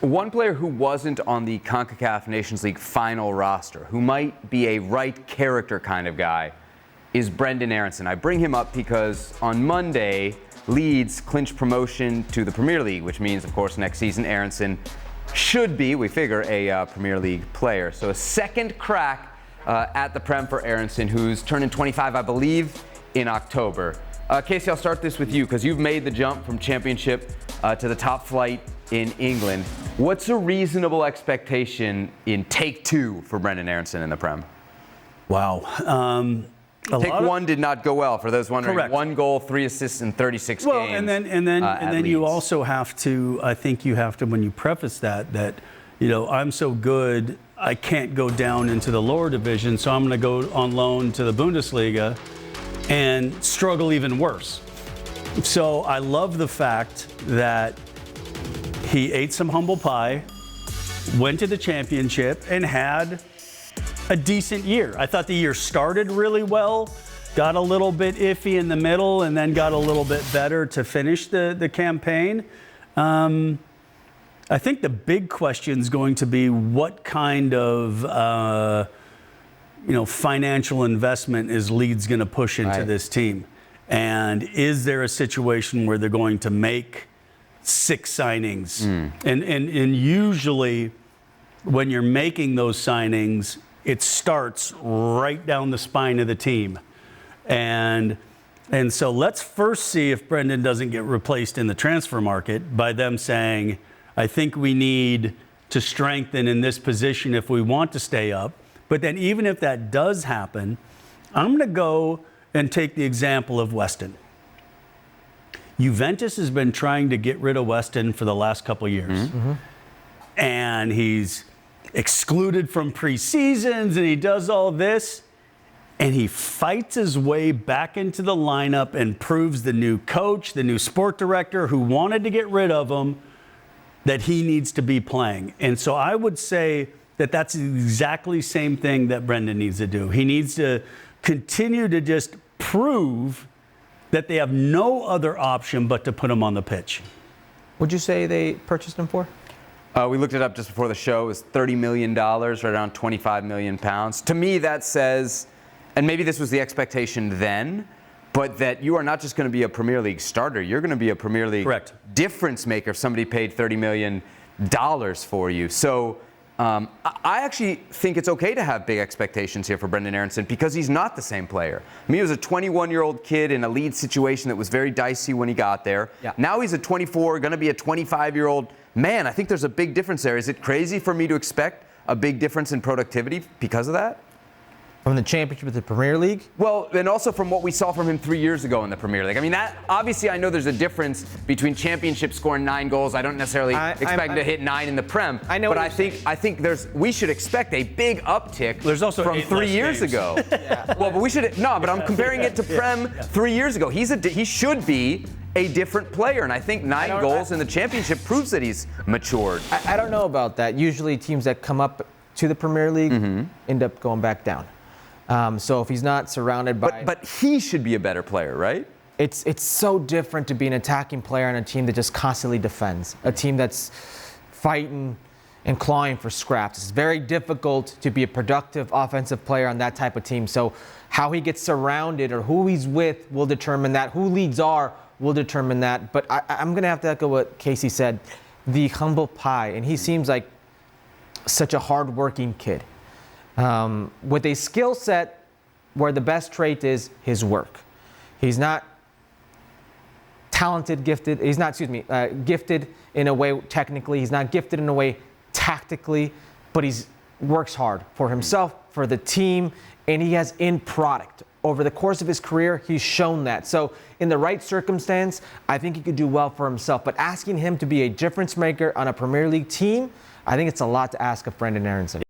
One player who wasn't on the CONCACAF Nations League final roster, who might be a right character kind of guy, is Brendan Aaronson. I bring him up because on Monday, Leeds clinched promotion to the Premier League, which means, of course, next season Aaronson should be, we figure, a Premier League player. So a second crack at the Prem for Aaronson, who's turning 25, I believe, in October. Casey, I'll start this with you because you've made the jump from Championship to the top flight in England. What's a reasonable expectation in take two for Brendan Aaronson in the Prem? Wow. Take one did not go well, for those wondering. Correct. 1 goal, 3 assists in 36 well, games. and then you also have to, I think you have to, when you preface that, you know, I'm so good, I can't go down into the lower division, so I'm going to go on loan to the Bundesliga and struggle even worse. So I love the fact that he ate some humble pie, went to the Championship, and had a decent year. I thought the year started really well, got a little bit iffy in the middle, and then got a little bit better to finish the campaign. I think the big question is going to be what kind of financial investment is Leeds going to push into this team? And is there a situation where they're going to make 6 signings? And usually when you're making those signings, it starts right down the spine of the team. And so let's first see if Brendan doesn't get replaced in the transfer market by them saying, I think we need to strengthen in this position if we want to stay up. But then even if that does happen, I'm going to go and take the example of Weston. Juventus has been trying to get rid of Weston for the last couple of years. And he's excluded from preseasons and he does all this. And he fights his way back into the lineup and proves the new coach, the new sport director who wanted to get rid of him, that he needs to be playing. And so I would say that that's exactly the same thing that Brendan needs to do. He needs to continue to just prove that they have no other option but to put him on the pitch. Would you say they purchased him for? We looked it up just before the show. It was $30 million, right around 25 million pounds. To me, that says, and maybe this was the expectation then, but that you are not just going to be a Premier League starter. You're going to be a Premier League difference maker if somebody paid $30 million for you. So I actually think it's okay to have big expectations here for Brendan Aaronson because he's not the same player. I mean, he was a 21-year-old kid in a Leeds situation that was very dicey when he got there. Now he's a 24, going to be a 25-year-old man. I think there's a big difference there. Is it crazy for me to expect a big difference in productivity because of that? From the Championship to the Premier League? Well, and also from what we saw from him 3 years ago in the Premier League. I mean, that obviously I know there's a difference between Championship scoring 9 goals. I don't necessarily expect him to hit 9 in the Prem. I know, but I think we should expect a big uptick. There's also from 3 years ago. Well, but we should but I'm comparing it to Prem 3 years ago. He should be a different player, and I think 9 goals in the Championship proves that he's matured. I don't know about that. Usually teams that come up to the Premier League end up going back down. So if he's not surrounded by... But he should be a better player, right? It's so different to be an attacking player on a team that just constantly defends. A team that's fighting and clawing for scraps. It's very difficult to be a productive offensive player on that type of team. So how he gets surrounded or who he's with will determine that. Who leads are will determine that. But I'm going to have to echo what Casey said. The humble pie. And he seems like such a hard-working kid. With a skill set where the best trait is his work. He's not talented, gifted. He's not, gifted in a way technically. He's not gifted in a way tactically, but he works hard for himself, for the team, and he has end product. Over the course of his career, he's shown that. So in the right circumstance, I think he could do well for himself. But asking him to be a difference maker on a Premier League team, I think it's a lot to ask of Brendan Aaronson.